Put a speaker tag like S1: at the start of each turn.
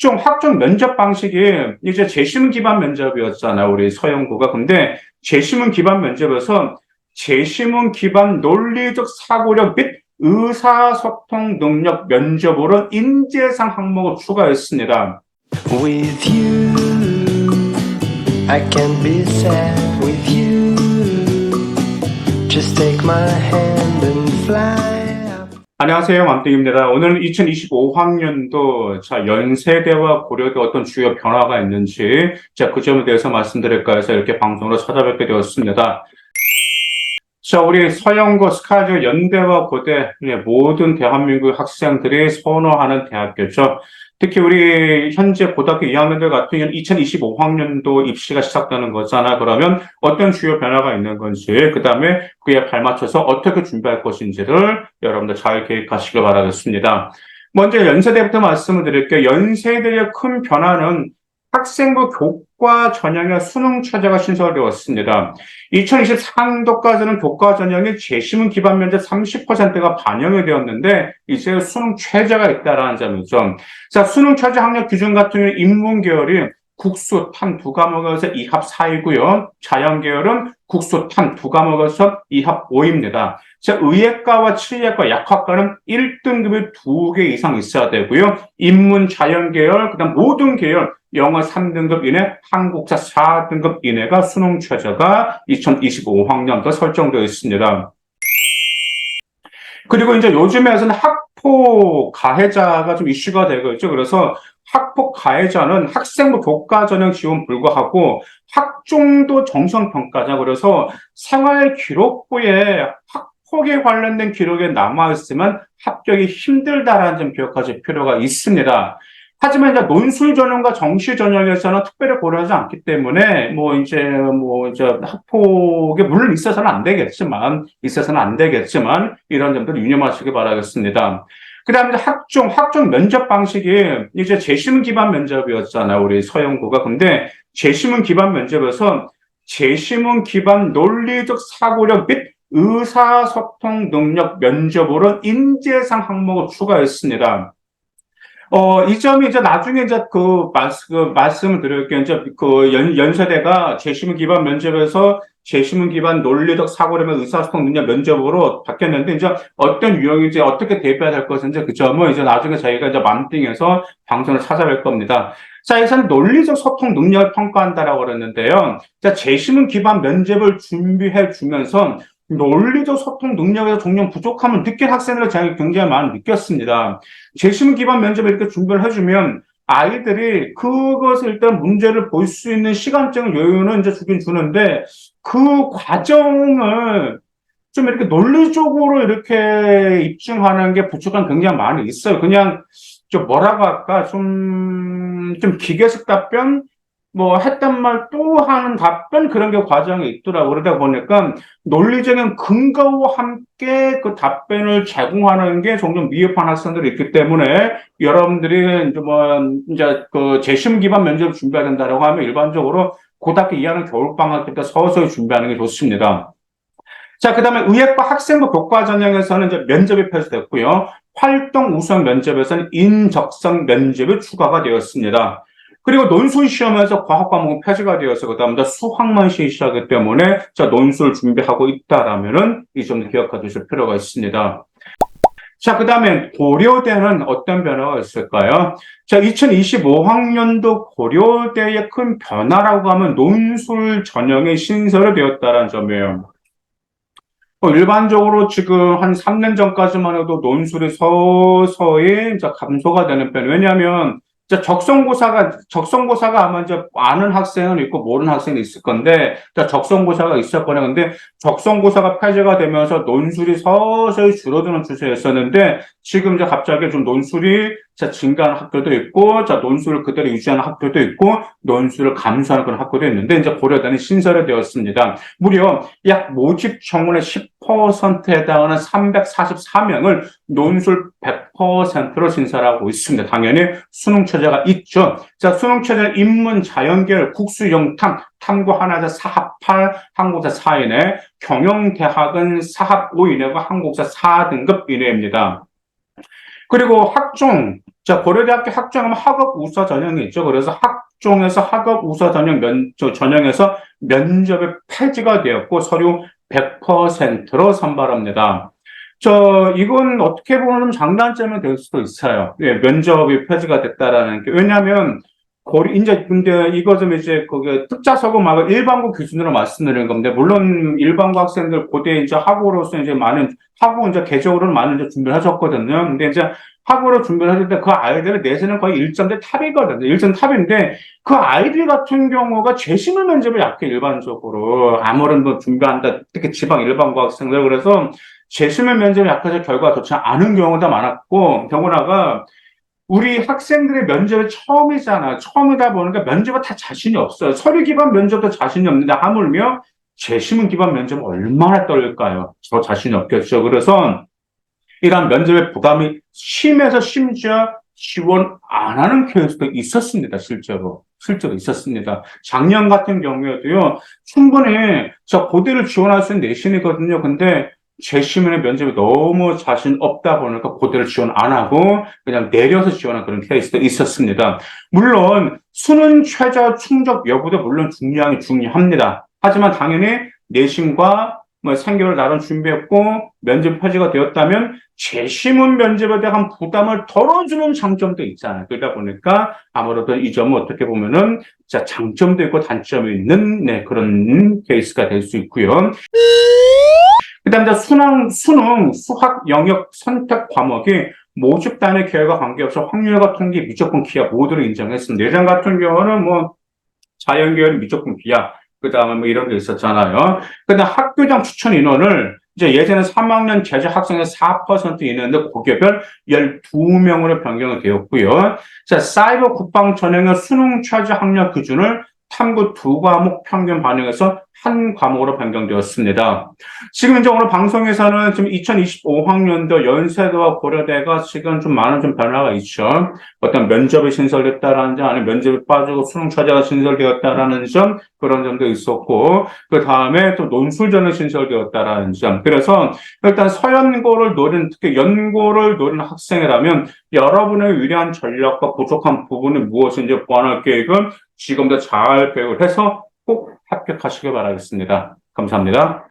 S1: 학종 면접 방식이 이제 재시문 기반 면접이었잖아, 우리 서영구가. 근데 재시문 기반 면접에서 재시문 기반 논리적 사고력 및 의사소통 능력 면접으로 인재상 항목을 추가했습니다.
S2: With you, I can be sad with you. Just take my hand and fly.
S1: 안녕하세요, 만땡입니다. 오늘은 2025학년도 연세대와 고려대 어떤 주요 변화가 있는지 그 점에 대해서 말씀드릴까 해서 이렇게 방송으로 찾아뵙게 되었습니다. 우리 서영고, 스카이저, 연대와 고대 모든 대한민국 학생들이 선호하는 대학교죠. 특히 우리 현재 고등학교 2학년들 같은 경우는 2025학년도 입시가 시작되는 거잖아. 그러면 어떤 주요 변화가 있는 건지, 그 다음에 그에 발맞춰서 어떻게 준비할 것인지를 여러분들 잘 계획하시길 바라겠습니다. 먼저 연세대부터 말씀을 드릴게요. 연세대의 큰 변화는 학생부 교과 전형의 수능 최저가 신설되었습니다. 2024학년도까지는 교과 전형의 재시문 기반 면접 30%가 반영이 되었는데 이제 수능 최저가 있다라는 점이죠. 자, 수능 최저 학력 기준 같은 경우 인문 계열이 국수, 탐 두 과목에서 2합 4이고요. 자연 계열은 국수, 탐 두 과목에서 2합 5입니다. 자, 의예과와 치의학과, 약학과는 1등급이 2개 이상 있어야 되고요. 인문, 자연 계열, 그다음 모든 계열, 영어 3등급 이내, 한국사 4등급 이내가 수능 최저가 2025학년도 설정되어 있습니다. 그리고 이제 요즘에서는 학폭 가해자가 좀 이슈가 되고 있죠. 그래서 학폭 가해자는 학생부 교과 전형 지원 불가하고 학종도 정성평가자. 그래서 생활 기록부에 학폭에 관련된 기록이 남아있으면 합격이 힘들다라는 점 기억하실 필요가 있습니다. 하지만 이제 논술 전형과 정시 전형에서는 특별히 고려하지 않기 때문에 이제 학폭에 물론 있어서는 안 되겠지만 이런 점들을 유념하시기 바라겠습니다. 그 다음에 학종 면접 방식이 이제 재시문 기반 면접이었잖아요, 우리 서영구가. 근데 재시문 기반 면접에서 재시문 기반 논리적 사고력 및 의사소통 능력 면접으로 인재상 항목을 추가했습니다. 이 점이 이제 나중에 이제 말씀을 드릴게요. 이제 연세대가 재시문 기반 면접에서 재시문 기반 논리적 사고력과 의사소통 능력 면접으로 바뀌었는데, 이제 어떤 유형인지 어떻게 대비해야 될 것인지 그 점은 이제 나중에 저희가 이제 맘띵해서 방송을 찾아뵐 겁니다. 자, 여기서는 논리적 소통 능력을 평가한다라고 그랬는데요. 자, 재시문 기반 면접을 준비해 주면서 논리적 소통 능력에서 종종 부족함을 느낀 학생들을 제가 굉장히 많이 느꼈습니다. 재시문 기반 면접을 이렇게 준비를 해주면 아이들이 그것을 일단 문제를 볼 수 있는 시간적인 여유는 이제 주긴 주는데 그 과정을 좀 이렇게 논리적으로 이렇게 입증하는 게 부족한 굉장히 많이 있어요. 그냥 좀 뭐라고 할까, 좀 기계식 답변, 했던 말 또 하는 답변, 그런 게 과정에 있더라고. 그러다 보니까 논리적인 근거와 함께 그 답변을 제공하는 게 종종 미흡한 학생들이 있기 때문에 여러분들이 이제 재시문 기반 면접을 준비해야 된다라고 하면 일반적으로 고등학교 2학년 겨울방학 때 서서히 준비하는 게 좋습니다. 자, 그 다음에 의예과 학생부 교과 전형에서는 이제 면접이 폐지됐고요. 활동 우선 면접에서는 인적성 면접이 추가가 되었습니다. 그리고 논술 시험에서 과학 과목은 폐지가 되어서 그다음에 수학만 시작하기 때문에 논술 준비하고 있다라면은 이 점을 기억해 두실 필요가 있습니다. 자, 그다음에 고려대는 어떤 변화가 있을까요? 자, 2025학년도 고려대의 큰 변화라고 하면 논술 전형의 신설이 되었다는 점이에요. 일반적으로 지금 한 3년 전까지만 해도 논술이 서서히 이제 감소가 되는 편. 왜냐하면 적성고사가 아마 이제 아는 학생은 있고 모르는 학생이 있을 건데, 적성고사가 있었거나, 근데 적성고사가 폐지가 되면서 논술이 서서히 줄어드는 추세였었는데, 지금 이제 갑자기 좀 논술이 증가하는 학교도 있고, 논술을 그대로 유지하는 학교도 있고, 논술을 감소하는 그런 학교도 있는데, 이제 고려대는 신설이 되었습니다. 무려 약 모집 청원의 10%에 해당하는 344명을 논술 100%로 신설하고 있습니다. 당연히 수능 최저가 있죠. 자, 수능 최저는 인문, 자연계열, 국수, 영탐, 탐구 하나자 4합 8, 한국사 4 이내, 경영대학은 4합 5 이내고 한국사 4등급 이내입니다. 그리고 자, 고려대학교 학종하면 학업 우수 전형이 있죠. 그래서 학종에서 학업 우수 전형 전형에서 면접에 폐지가 되었고 서류 100%로 선발합니다. 이건 어떻게 보면 장단점이 될 수도 있어요. 예, 면접이 폐지가 됐다라는 게. 왜냐하면, 근데 이거 좀 이제, 특자서고 막 일반고 기준으로 말씀드리는 건데, 물론 일반고 학생들 고대 이제 학우로서 이제 학우 이제 개적으로는 많은 이제 준비를 하셨거든요. 근데 이제 학우로 준비를 하실 때 그 아이들의 내신은 거의 1점대 탑이거든요. 1점 탑인데, 그 아이들 같은 경우가 재심을 면접을 약해, 일반적으로. 아무런 뭐 준비한다, 특히 지방 일반고 학생들. 그래서, 재수면 면접에 약해서 결과가 좋지 않은 경우가 많았고, 더구나가 우리 학생들의 면접이 처음이잖아. 처음이다 보니까 면접에 다 자신이 없어요. 서류 기반 면접도 자신이 없는데 하물며 재수문 기반 면접은 얼마나 떨릴까요? 저 자신이 없겠죠. 그래서 이러한 면접의 부담이 심해서 심지어 지원 안 하는 케이스도 있었습니다. 실제로 있었습니다. 작년 같은 경우에도요, 충분히 저 고대를 지원할 수 있는 내신이거든요. 근데 재시민의 면접이 너무 자신 없다 보니까 고대를 지원 안 하고 그냥 내려서 지원한 그런 케이스도 있었습니다. 물론 수능 최저 충족 여부도 물론 중요합니다. 하지만 당연히 내신과 뭐 생계를 나름 준비했고 면접 폐지가 되었다면 재시문 면접에 대한 부담을 덜어주는 장점도 있잖아요. 그러다 보니까 아무래도 이 점은 어떻게 보면은 장점도 있고 단점이 있는 그런 케이스가 될 수 있고요. 그다음에 수능 수학 영역 선택 과목이 모집단의 기회와 관계없이 확률과 통계 무조건 기하 모두를 인정했습니다. 예전 같은 경우는 뭐 자연계열은 무조건 기하, 그다음에 뭐 이런 게 있었잖아요. 근데 학교장 추천 인원을 이제 예전에 3학년 제자 학생의 4% 인원인데 고교별 12명으로 변경이 되었고요. 자, 사이버 국방 전형의 수능 최저 학력 기준을 탐구 2과목 평균 반영해서 한 과목으로 변경되었습니다. 지금 이제 오늘 방송에서는 지금 2025학년도 연세대와 고려대가 지금 좀 많은 좀 변화가 있죠. 어떤 면접이 신설됐다라는 점, 아니면 면접이 빠지고 수능 최저가 신설되었다라는 점, 그런 점도 있었고, 그 다음에 또 논술전이 신설되었다라는 점. 그래서 일단 서연고를 노린, 특히 연고를 노리는 학생이라면 여러분의 유리한 전략과 부족한 부분이 무엇인지 보완할 계획은 지금도 잘 배우를 해서 꼭 합격하시길 바라겠습니다. 감사합니다.